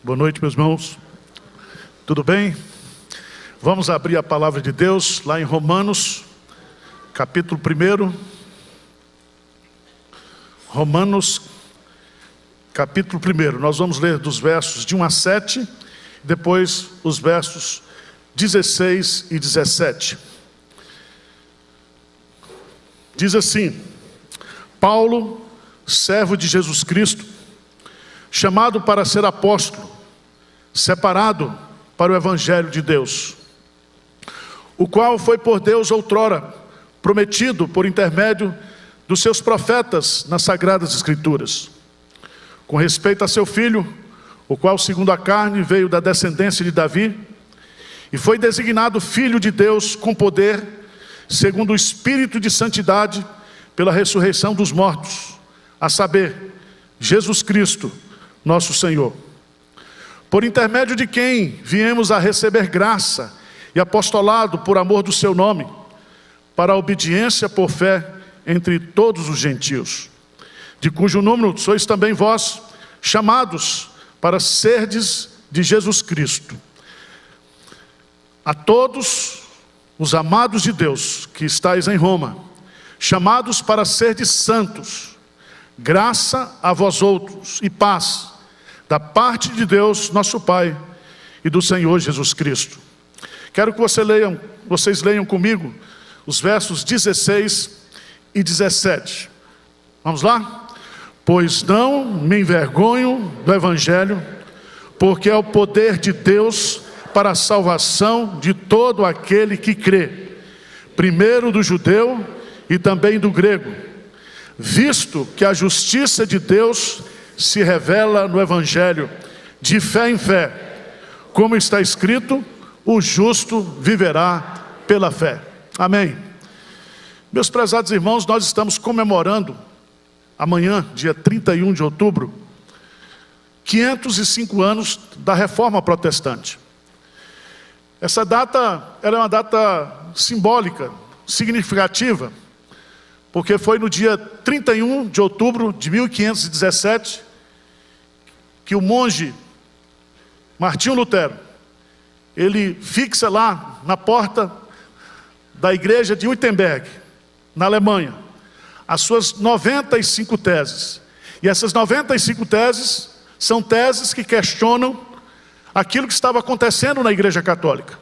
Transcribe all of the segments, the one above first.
Boa noite, meus irmãos. Tudo bem? Vamos abrir a palavra de Deus lá em Romanos, capítulo 1. Romanos, capítulo 1. Nós vamos ler dos versos de 1 a 7, depois os versos 16 e 17. Diz assim: Paulo, servo de Jesus Cristo, chamado para ser apóstolo, separado para o Evangelho de Deus, o qual foi por Deus outrora prometido por intermédio dos seus profetas nas Sagradas Escrituras, com respeito a seu Filho, o qual segundo a carne veio da descendência de Davi, e foi designado Filho de Deus com poder, segundo o Espírito de Santidade, pela ressurreição dos mortos, a saber, Jesus Cristo, nosso Senhor, por intermédio de quem viemos a receber graça e apostolado por amor do seu nome, para a obediência por fé entre todos os gentios, de cujo número sois também vós, chamados para serdes de Jesus Cristo. A todos os amados de Deus que estáis em Roma, chamados para serdes santos, graça a vós outros e paz, da parte de Deus, nosso Pai, e do Senhor Jesus Cristo. Quero que vocês leiam comigo os versos 16 e 17. Vamos lá? Pois não me envergonho do Evangelho, porque é o poder de Deus para a salvação de todo aquele que crê, primeiro do judeu e também do grego, visto que a justiça de Deus se revela no Evangelho, de fé em fé, como está escrito, o justo viverá pela fé. Amém. Meus prezados irmãos, nós estamos comemorando, amanhã, dia 31 de outubro, 505 anos da Reforma Protestante. Essa data, ela é uma data simbólica, significativa, porque foi no dia 31 de outubro de 1517 que o monge Martinho Lutero, ele fixa lá na porta da igreja de Wittenberg, na Alemanha, as suas 95 teses. E essas 95 teses são teses que questionam aquilo que estava acontecendo na Igreja Católica.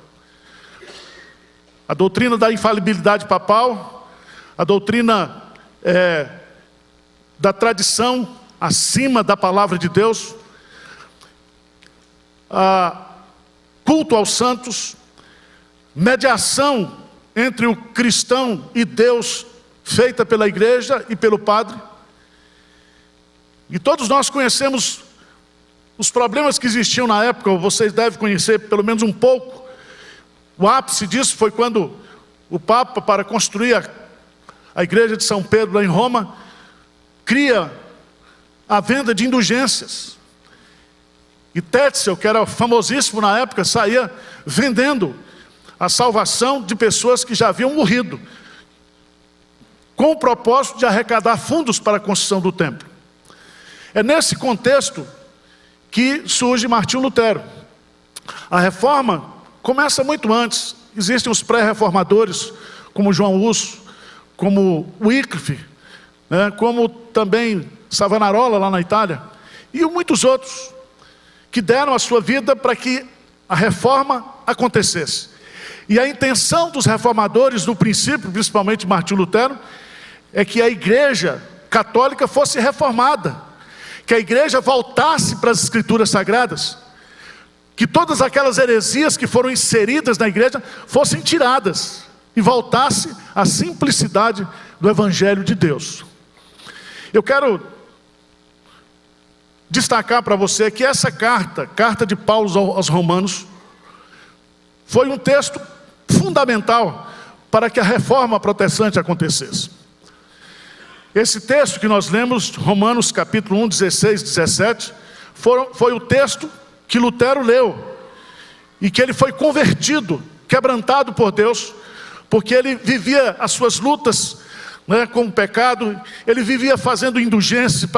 A doutrina da infalibilidade papal, a doutrina da tradição acima da palavra de Deus, culto aos santos, mediação entre o cristão e Deus, feita pela igreja e pelo padre. E todos nós conhecemos os problemas que existiam na época, vocês devem conhecer pelo menos um pouco. O ápice disso foi quando o Papa, para construir a igreja de São Pedro lá em Roma, cria a venda de indulgências. E Tetzel, que era famosíssimo na época, saía vendendo a salvação de pessoas que já haviam morrido, com o propósito de arrecadar fundos para a construção do templo. É nesse contexto que surge Martinho Lutero. A reforma começa muito antes. Existem os pré-reformadores, como João Husso, como Wycliffe, como também Savonarola lá na Itália, e muitos outros que deram a sua vida para que a reforma acontecesse. E a intenção dos reformadores, no princípio, principalmente Martinho Lutero, é que a igreja católica fosse reformada, que a igreja voltasse para as escrituras sagradas, que todas aquelas heresias que foram inseridas na igreja fossem tiradas e voltasse à simplicidade do Evangelho de Deus. Eu quero destacar para você que essa carta de Paulo aos Romanos, foi um texto fundamental para que a reforma protestante acontecesse. Esse texto que nós lemos, Romanos capítulo 1, 16, 17, foi o texto que Lutero leu, e que ele foi convertido, quebrantado por Deus, porque ele vivia as suas lutas com o pecado, ele vivia fazendo indulgências,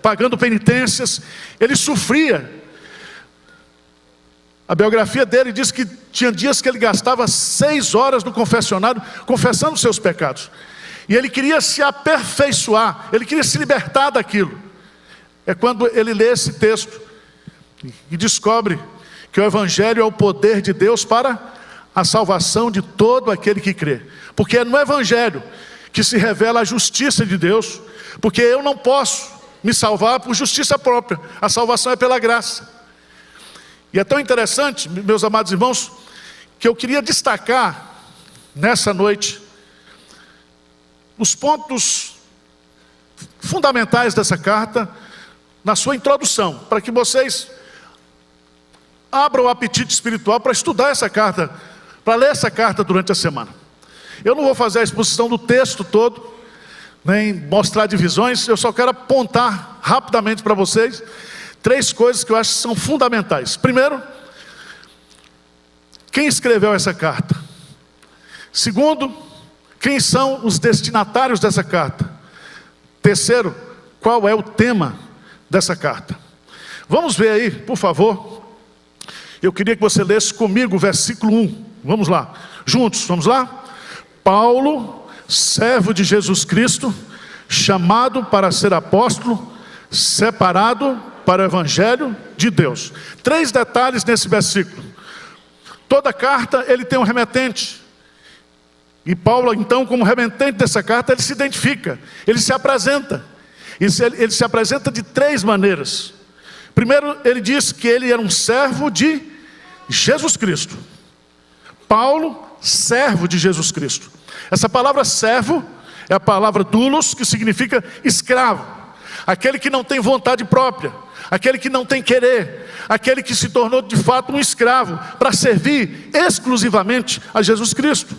pagando penitências, ele sofria, A biografia dele diz que tinha dias que ele gastava 6 horas no confessionário, confessando seus pecados. E ele queria se aperfeiçoar, ele queria se libertar daquilo. É quando ele lê esse texto e descobre que o Evangelho é o poder de Deus para a salvação de todo aquele que crê. Porque é no Evangelho que se revela a justiça de Deus, porque eu não posso me salvar por justiça própria, a salvação é pela graça. E é tão interessante, meus amados irmãos, que eu queria destacar nessa noite os pontos fundamentais dessa carta na sua introdução, para que vocês abram o apetite espiritual para estudar essa carta, para ler essa carta durante a semana. Eu não vou fazer a exposição do texto todo, nem mostrar divisões, eu só quero apontar rapidamente para vocês 3 coisas que eu acho que são fundamentais. Primeiro, quem escreveu essa carta? Segundo, quem são os destinatários dessa carta? Terceiro, qual é o tema dessa carta? Vamos ver aí, por favor. Eu queria que você lesse comigo o versículo 1. Vamos lá, juntos, vamos lá? Paulo, servo de Jesus Cristo, chamado para ser apóstolo, separado para o Evangelho de Deus. 3 detalhes nesse versículo. Toda carta ele tem um remetente. E Paulo, então, como remetente dessa carta, ele se identifica, ele se apresenta. Ele se apresenta de 3 maneiras. Primeiro, ele diz que ele era um servo de Jesus Cristo. Paulo, servo de Jesus Cristo. Essa palavra servo é a palavra doulos, que significa escravo. Aquele que não tem vontade própria, aquele que não tem querer, aquele que se tornou de fato um escravo para servir exclusivamente a Jesus Cristo.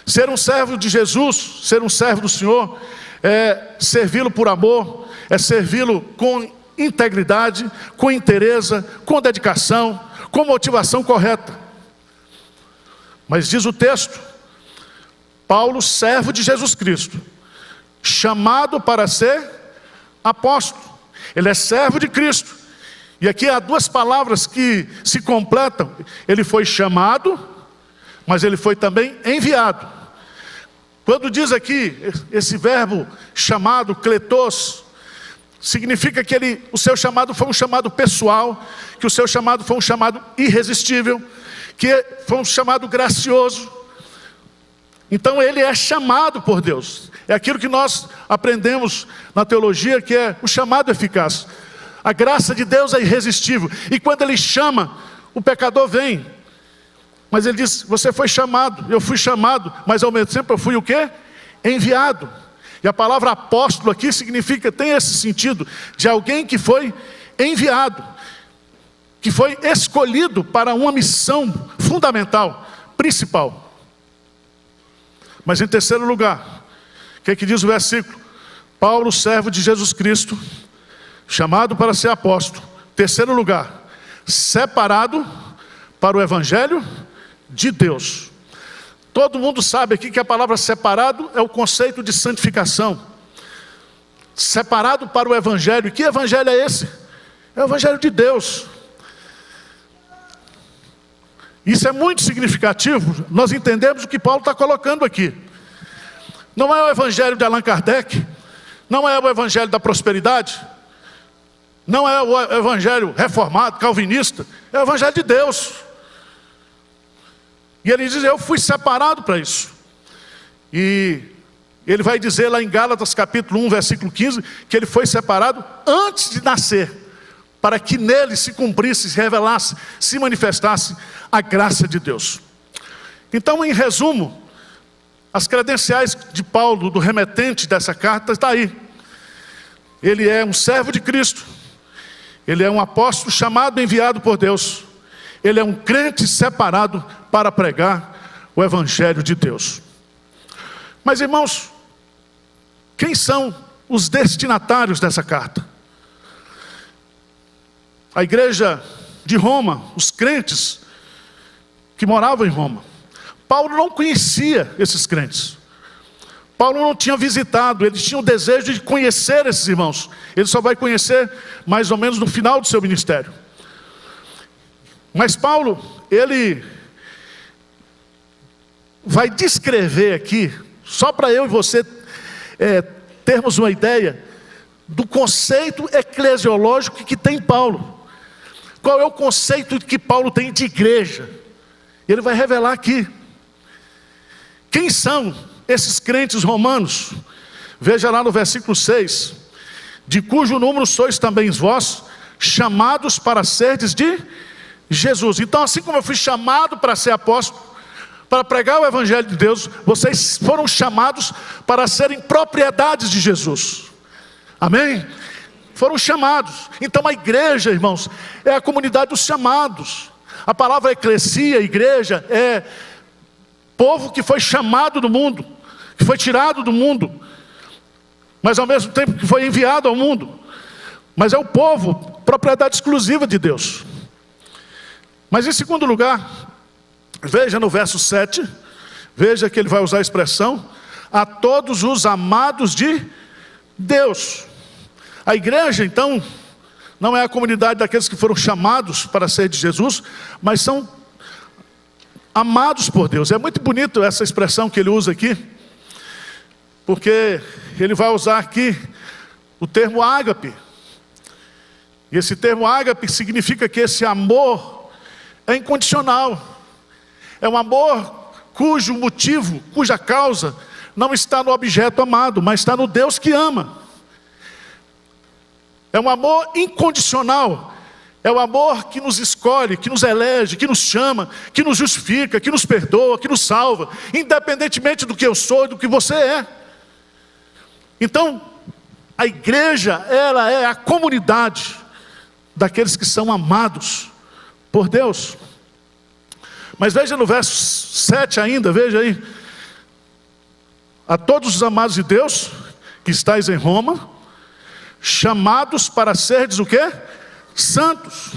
Ser um servo de Jesus, ser um servo do Senhor, é servi-lo por amor, é servi-lo com integridade, com inteireza, com dedicação, com motivação correta. Mas diz o texto, Paulo, servo de Jesus Cristo, chamado para ser apóstolo. Ele é servo de Cristo. E aqui há 2 palavras que se completam. Ele foi chamado, mas ele foi também enviado. Quando diz aqui esse verbo chamado, kletos, significa que o seu chamado foi um chamado pessoal, que o seu chamado foi um chamado irresistível, que foi um chamado gracioso. Então ele é chamado por Deus. É aquilo que nós aprendemos na teologia, que é o chamado eficaz. A graça de Deus é irresistível. E quando ele chama, o pecador vem. Mas ele diz, você foi chamado, eu fui chamado, mas ao mesmo tempo eu fui o quê? Enviado. E a palavra apóstolo aqui significa, tem esse sentido, de alguém que foi enviado, que foi escolhido para uma missão fundamental, principal. Mas em terceiro lugar, o que é que diz o versículo? Paulo, servo de Jesus Cristo, chamado para ser apóstolo. Terceiro lugar, separado para o Evangelho de Deus. Todo mundo sabe aqui que a palavra separado é o conceito de santificação. Separado para o Evangelho. E que Evangelho é esse? É o Evangelho de Deus. Isso é muito significativo. Nós entendemos o que Paulo está colocando aqui. Não é o Evangelho de Allan Kardec, não é o Evangelho da prosperidade, não é o Evangelho reformado, calvinista, é o Evangelho de Deus. E ele diz, eu fui separado para isso. E ele vai dizer lá em Gálatas capítulo 1, versículo 15, que ele foi separado antes de nascer, para que nele se cumprisse, se revelasse, se manifestasse a graça de Deus. Então, em resumo, as credenciais de Paulo, do remetente dessa carta, está aí. Ele é um servo de Cristo. Ele é um apóstolo chamado e enviado por Deus. Ele é um crente separado para pregar o Evangelho de Deus. Mas, irmãos, quem são os destinatários dessa carta? A igreja de Roma, os crentes que moravam em Roma. Paulo não conhecia esses crentes. Paulo não tinha visitado, ele tinha o desejo de conhecer esses irmãos. Ele só vai conhecer mais ou menos no final do seu ministério. Mas Paulo, ele vai descrever aqui, só para eu e você termos uma ideia do conceito eclesiológico que tem Paulo. Qual é o conceito que Paulo tem de igreja? Ele vai revelar aqui. Quem são esses crentes romanos? Veja lá no versículo 6. De cujo número sois também vós, chamados para serdes de Jesus. Então, assim como eu fui chamado para ser apóstolo, para pregar o evangelho de Deus, vocês foram chamados para serem propriedades de Jesus. Amém? Foram chamados. Então a igreja, irmãos, é a comunidade dos chamados. A palavra eclesia, igreja, é povo que foi chamado do mundo, que foi tirado do mundo, mas ao mesmo tempo que foi enviado ao mundo. Mas é o povo, propriedade exclusiva de Deus. Mas em segundo lugar, veja no verso 7, veja que ele vai usar a expressão, a todos os amados de Deus. A igreja, então, não é a comunidade daqueles que foram chamados para ser de Jesus, mas são amados por Deus. É muito bonito essa expressão que ele usa aqui, porque ele vai usar aqui o termo ágape. E esse termo ágape significa que esse amor é incondicional. É um amor cujo motivo, cuja causa não está no objeto amado, mas está no Deus que ama. É um amor incondicional. É o amor que nos escolhe, que nos elege, que nos chama, que nos justifica, que nos perdoa, que nos salva, independentemente do que eu sou e do que você é. Então, a igreja, ela é a comunidade daqueles que são amados por Deus. Mas veja no verso 7 ainda, veja aí. A todos os amados de Deus, que estáis em Roma, chamados para serdes o quê? Santos.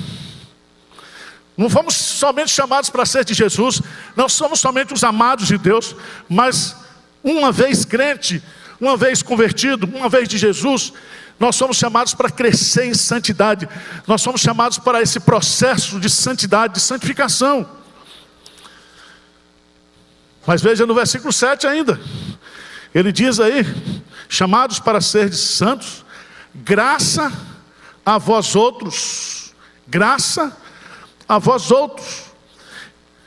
Não fomos somente chamados para ser de Jesus, não somos somente os amados de Deus, mas uma vez crente, uma vez convertido, uma vez de Jesus, nós somos chamados para crescer em santidade, nós somos chamados para esse processo de santidade, de santificação. Mas veja no versículo 7 ainda, ele diz aí, chamados para serdes santos, graça a vós outros, graça a vós outros.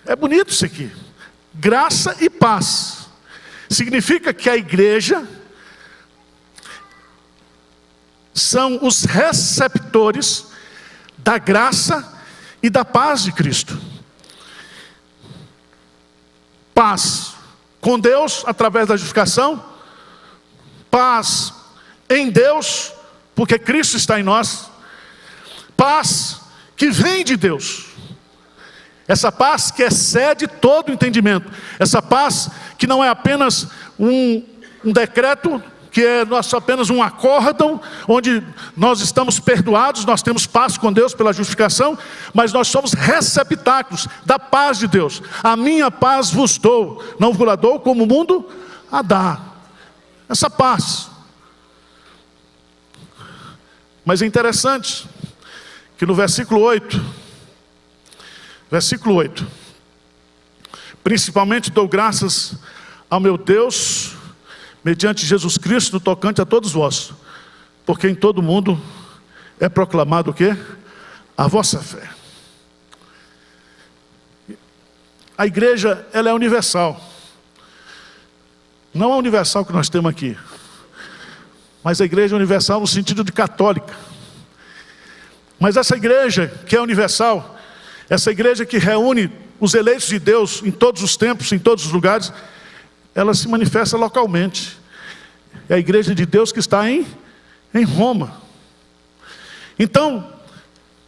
É bonito isso aqui, graça e paz. Significa que a igreja são os receptores da graça e da paz de Cristo. Paz com Deus através da justificação, paz em Deus, porque Cristo está em nós, paz que vem de Deus, essa paz que excede todo o entendimento, essa paz que não é apenas um decreto, que é apenas um acórdão, onde nós estamos perdoados, nós temos paz com Deus pela justificação, mas nós somos receptáculos da paz de Deus. A minha paz vos dou, não vos dou como o mundo a dá. Essa paz. Mas é interessante que no versículo 8, principalmente dou graças ao meu Deus, mediante Jesus Cristo, no tocante a todos vós, porque em todo mundo é proclamado o quê? A vossa fé. A igreja, ela é universal. Não a universal que nós temos aqui, mas a igreja é universal no sentido de católica. Mas essa igreja que é universal, essa igreja que reúne os eleitos de Deus em todos os tempos, em todos os lugares, ela se manifesta localmente. É a igreja de Deus que está em Roma. Então,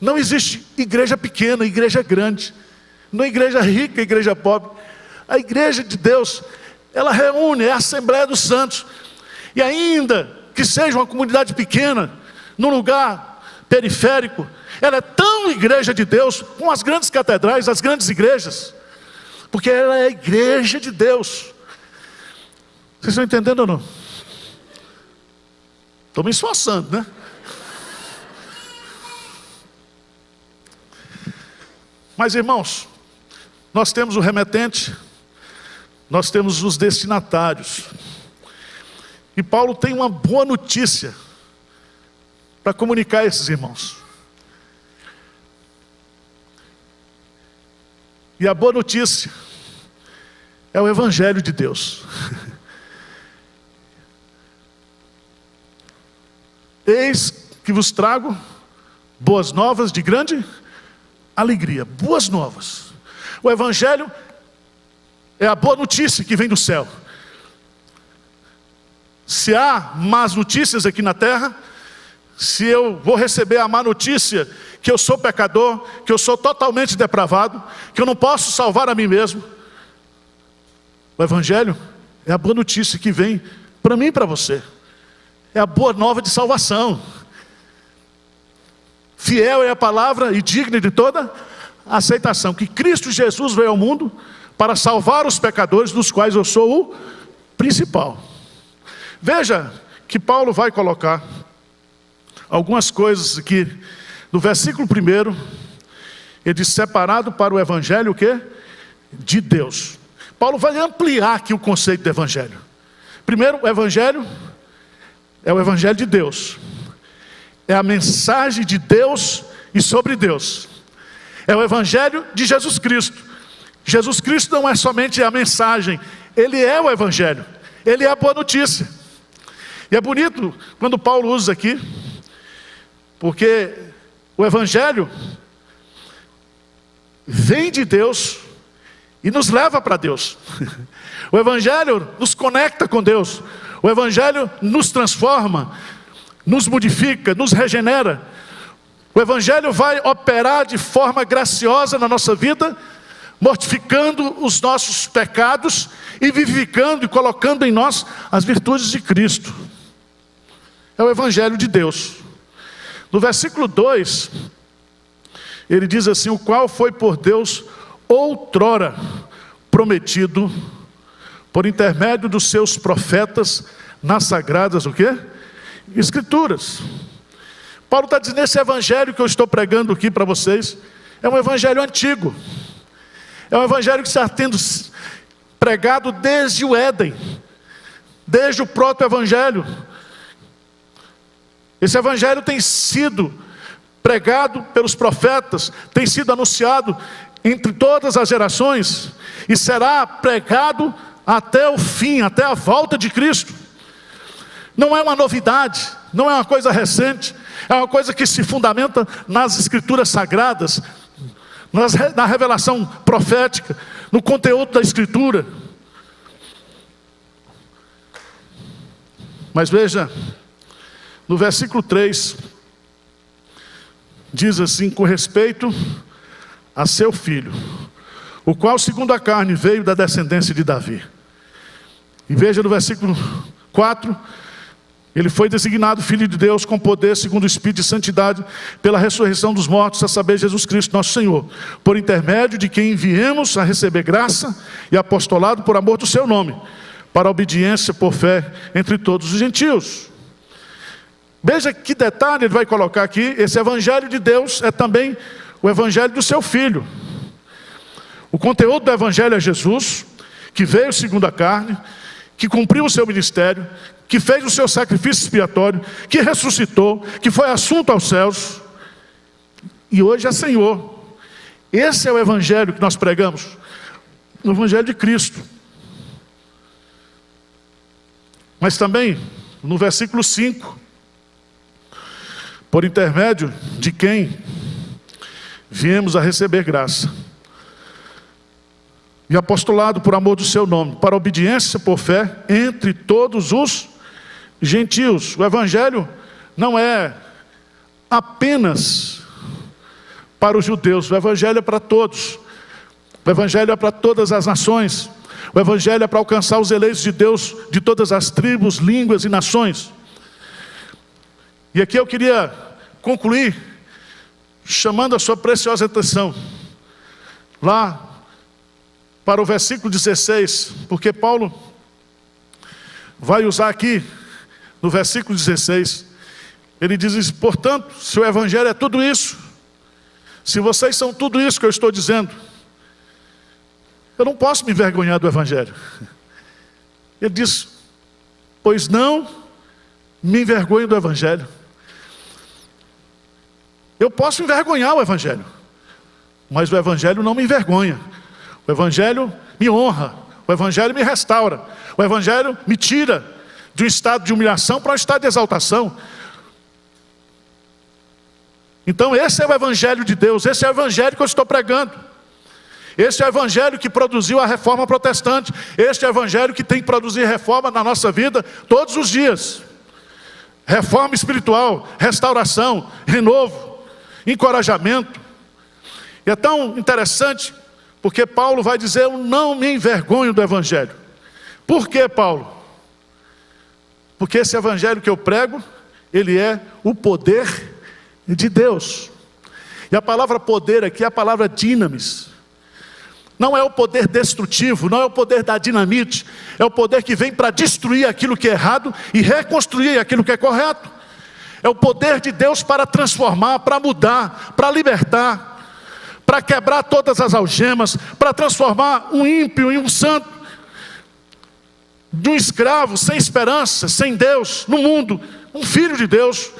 não existe igreja pequena, igreja grande, não é igreja rica, igreja pobre. A igreja de Deus, ela reúne, é a Assembleia dos Santos. E ainda que seja uma comunidade pequena, num lugar periférico, ela é tão igreja de Deus, com as grandes catedrais, as grandes igrejas, porque ela é a igreja de Deus. Vocês estão entendendo ou não? Estou me esforçando, né? Mas, irmãos, nós temos o remetente, nós temos os destinatários. E Paulo tem uma boa notícia para comunicar a esses irmãos. E a boa notícia é o Evangelho de Deus. Eis que vos trago boas novas de grande alegria. Boas novas. O Evangelho é a boa notícia que vem do céu. Se há más notícias aqui na terra, se eu vou receber a má notícia que eu sou pecador, que eu sou totalmente depravado, que eu não posso salvar a mim mesmo, o Evangelho é a boa notícia que vem para mim e para você. É a boa nova de salvação. Fiel é a palavra e digna de toda aceitação, que Cristo Jesus veio ao mundo para salvar os pecadores, dos quais eu sou o principal. Veja que Paulo vai colocar algumas coisas aqui. No versículo 1, ele diz: separado para o Evangelho o quê? De Deus. Paulo vai ampliar aqui o conceito do Evangelho. Primeiro, o Evangelho é o Evangelho de Deus. É a mensagem de Deus e sobre Deus. É o Evangelho de Jesus Cristo. Jesus Cristo não é somente a mensagem, Ele é o Evangelho. Ele é a boa notícia. E é bonito quando Paulo usa aqui, porque o Evangelho vem de Deus e nos leva para Deus. O Evangelho nos conecta com Deus. O Evangelho nos transforma, nos modifica, nos regenera. O Evangelho vai operar de forma graciosa na nossa vida, mortificando os nossos pecados e vivificando e colocando em nós as virtudes de Cristo. É o Evangelho de Deus. No versículo 2, ele diz assim: o qual foi por Deus outrora prometido por intermédio dos seus profetas nas sagradas o quê? Escrituras. Paulo está dizendo: esse evangelho que eu estou pregando aqui para vocês é um evangelho antigo. É um evangelho que está sendo pregado desde o Éden, desde o proto-evangelho. Esse evangelho tem sido pregado pelos profetas, tem sido anunciado entre todas as gerações e será pregado até o fim, até a volta de Cristo. Não é uma novidade, não é uma coisa recente, é uma coisa que se fundamenta nas escrituras sagradas, na revelação profética, no conteúdo da escritura. Mas veja, no versículo 3, diz assim: com respeito a seu filho, o qual segundo a carne veio da descendência de Davi. E veja no versículo 4, ele foi designado Filho de Deus com poder segundo o Espírito de Santidade, pela ressurreição dos mortos, a saber, Jesus Cristo nosso Senhor, por intermédio de quem viemos a receber graça e apostolado por amor do seu nome, para a obediência por fé entre todos os gentios. Veja que detalhe ele vai colocar aqui: esse evangelho de Deus é também o evangelho do seu Filho. O conteúdo do evangelho é Jesus, que veio segundo a carne, que cumpriu o seu ministério, que fez o seu sacrifício expiatório, que ressuscitou, que foi assunto aos céus, e hoje é Senhor. Esse é o evangelho que nós pregamos, o evangelho de Cristo. Mas também, no versículo 5, por intermédio de quem viemos a receber graça e apostolado por amor do seu nome, para obediência por fé entre todos os gentios. O evangelho não é apenas para os judeus, o evangelho é para todos. O evangelho é para todas as nações. O evangelho é para alcançar os eleitos de Deus de todas as tribos, línguas e nações. E aqui eu queria concluir chamando a sua preciosa atenção lá para o versículo 16, porque Paulo vai usar aqui no versículo 16, ele diz: portanto, se o evangelho é tudo isso, Se vocês são tudo isso que eu estou dizendo, eu não posso me envergonhar do Evangelho. Ele diz: pois não me envergonho do Evangelho. Eu posso envergonhar o Evangelho, mas o Evangelho não me envergonha. O Evangelho me honra, o Evangelho me restaura, o Evangelho me tira de um estado de humilhação para um estado de exaltação. Então esse é o Evangelho de Deus, esse é o Evangelho que eu estou pregando. Esse é o Evangelho que produziu a reforma protestante. Este é o Evangelho que tem que produzir reforma na nossa vida todos os dias. Reforma espiritual, restauração, renovo, encorajamento. E é tão interessante, porque Paulo vai dizer: eu não me envergonho do Evangelho. Por que, Paulo? Porque esse Evangelho que eu prego, ele é o poder de Deus. E a palavra poder aqui é a palavra dinamis. Não é o poder destrutivo, não é o poder da dinamite. É o poder que vem para destruir aquilo que é errado e reconstruir aquilo que é correto. É o poder de Deus para transformar, para mudar, para libertar, para quebrar todas as algemas, para transformar um ímpio em um santo, de um escravo sem esperança, sem Deus, no mundo, um filho de Deus,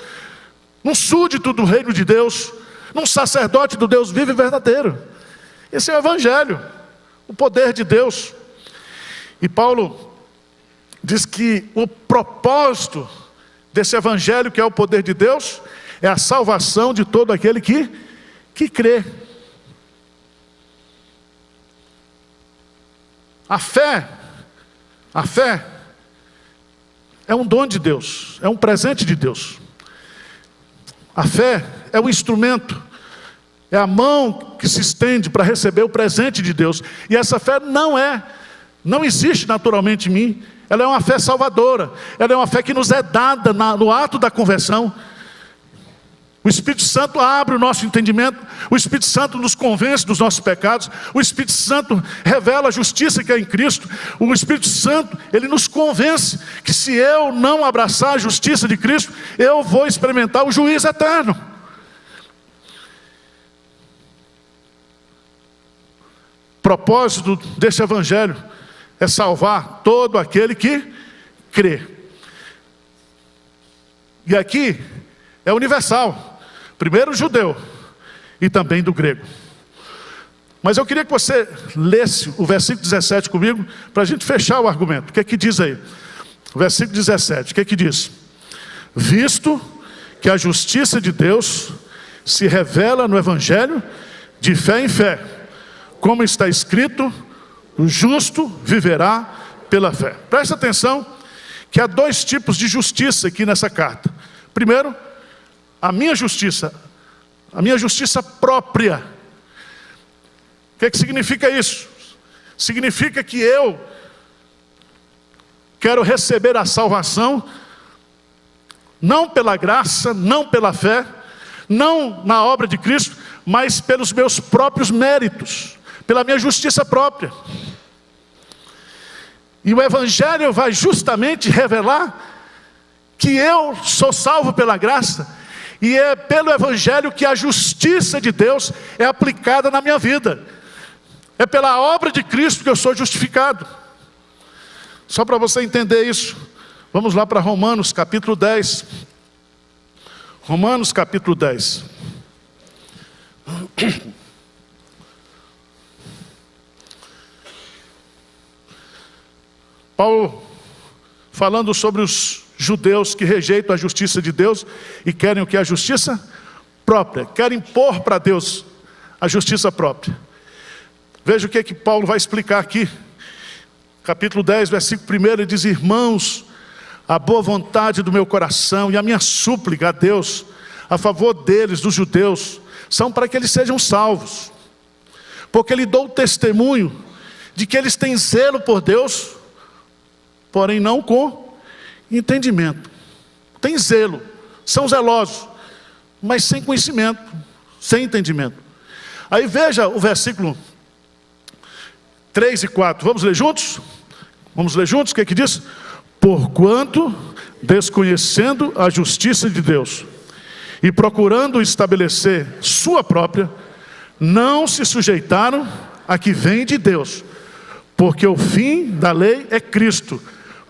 um súdito do reino de Deus, um sacerdote do Deus vivo e verdadeiro. Esse é o Evangelho, o poder de Deus. E Paulo diz que o propósito desse Evangelho, que é o poder de Deus, é a salvação de todo aquele que crê. A fé é um dom de Deus, é um presente de Deus. A fé é o instrumento, é a mão que se estende para receber o presente de Deus. E essa fé não existe naturalmente em mim. Ela é uma fé salvadora. Ela é uma fé que nos é dada no ato da conversão. O Espírito Santo abre o nosso entendimento. O Espírito Santo nos convence dos nossos pecados. O Espírito Santo revela a justiça que é em Cristo. O Espírito Santo, ele nos convence que se eu não abraçar a justiça de Cristo, eu vou experimentar o juízo eterno. O propósito desse Evangelho é salvar todo aquele que crê. E aqui é universal. Primeiro o judeu e também do grego. Mas eu queria que você lesse o versículo 17 comigo, para a gente fechar o argumento. O que é que diz aí? O versículo 17, o que é que diz? Visto que a justiça de Deus se revela no Evangelho de fé em fé, como está escrito: o justo viverá pela fé. Preste atenção que há dois tipos de justiça aqui nessa carta. Primeiro, a minha justiça própria. O que significa isso? Significa que eu quero receber a salvação, não pela graça, não pela fé, não na obra de Cristo, mas pelos meus próprios méritos, pela minha justiça própria. E o Evangelho vai justamente revelar que eu sou salvo pela graça, e é pelo Evangelho que a justiça de Deus é aplicada na minha vida. É pela obra de Cristo que eu sou justificado. Só para você entender isso, vamos lá para Romanos capítulo 10. Romanos capítulo 10. Paulo falando sobre os judeus que rejeitam a justiça de Deus e querem o que? A justiça própria. Querem impor para Deus a justiça própria. Veja o que Paulo vai explicar aqui. Capítulo 10, versículo 1, ele diz: irmãos, a boa vontade do meu coração e a minha súplica a Deus a favor deles, dos judeus, são para que eles sejam salvos. Porque lhe dou testemunho de que eles têm zelo por Deus, porém não com entendimento. Tem zelo, são zelosos, mas sem conhecimento, sem entendimento. Aí veja o versículo 3 e 4, vamos ler juntos? Vamos ler juntos, o que é que diz? Porquanto, desconhecendo a justiça de Deus e procurando estabelecer sua própria, não se sujeitaram a que vem de Deus, porque o fim da lei é Cristo,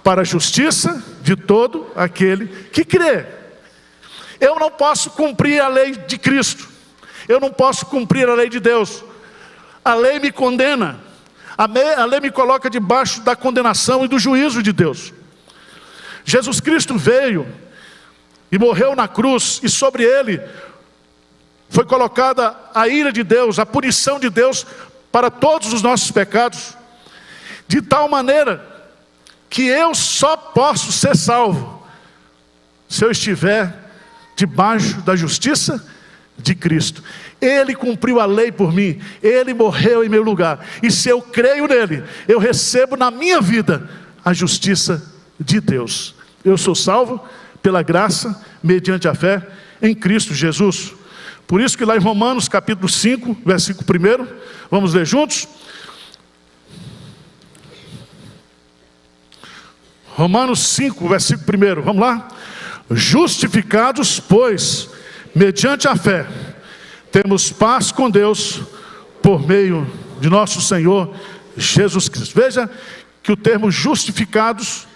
para a justiça de todo aquele que crê. Eu não posso cumprir a lei de Cristo, eu não posso cumprir a lei de Deus. A lei me condena, a lei me coloca debaixo da condenação e do juízo de Deus. Jesus Cristo veio e morreu na cruz, e sobre ele foi colocada a ira de Deus, a punição de Deus para todos os nossos pecados, de tal maneira que eu só posso ser salvo se eu estiver debaixo da justiça de Cristo. Ele cumpriu a lei por mim, ele morreu em meu lugar, e se eu creio nele, eu recebo na minha vida a justiça de Deus. Eu sou salvo pela graça, mediante a fé em Cristo Jesus. Por isso que lá em Romanos capítulo 5, versículo 1, vamos ler juntos? Romanos 5, versículo 1, vamos lá? Justificados, pois, mediante a fé, temos paz com Deus, por meio de nosso Senhor Jesus Cristo. Veja que o termo justificados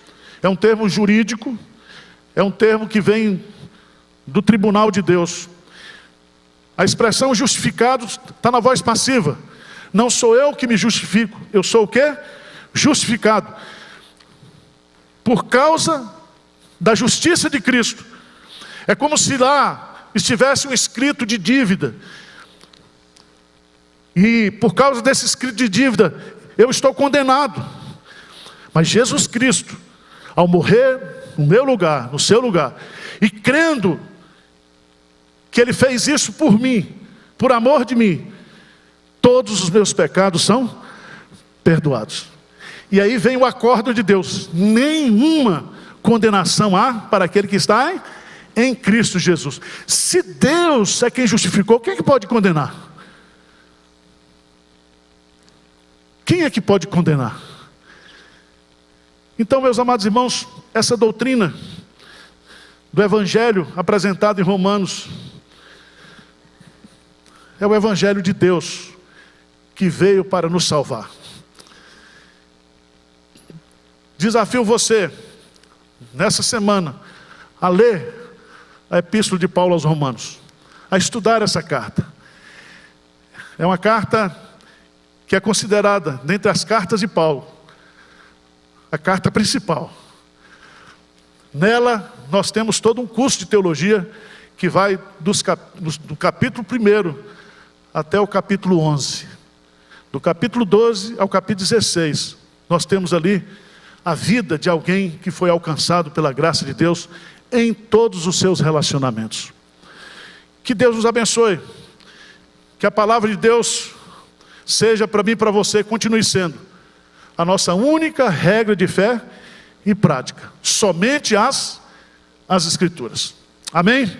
é um termo jurídico, é um termo que vem do tribunal de Deus. A expressão justificados está na voz passiva. Não sou eu que me justifico, eu sou o quê? Justificado. Por causa da justiça de Cristo. É como se lá estivesse um escrito de dívida. E por causa desse escrito de dívida, eu estou condenado. Mas Jesus Cristo, ao morrer no meu lugar, no seu lugar, e crendo que Ele fez isso por mim, por amor de mim, todos os meus pecados são perdoados. E aí vem o acordo de Deus: nenhuma condenação há para aquele que está em Cristo Jesus. Se Deus é quem justificou, quem é que pode condenar? Quem é que pode condenar? Então, meus amados irmãos, essa doutrina do Evangelho apresentado em Romanos é o Evangelho de Deus que veio para nos salvar. Desafio você, nessa semana, a ler a Epístola de Paulo aos Romanos, a estudar essa carta. É uma carta que é considerada, dentre as cartas de Paulo, a carta principal. Nela, nós temos todo um curso de teologia que vai do capítulo 1 até o capítulo 11. Do capítulo 12 ao capítulo 16, nós temos ali a vida de alguém que foi alcançado pela graça de Deus em todos os seus relacionamentos. Que Deus nos abençoe. Que a palavra de Deus seja para mim e para você, continue sendo a nossa única regra de fé e prática. Somente as Escrituras. Amém?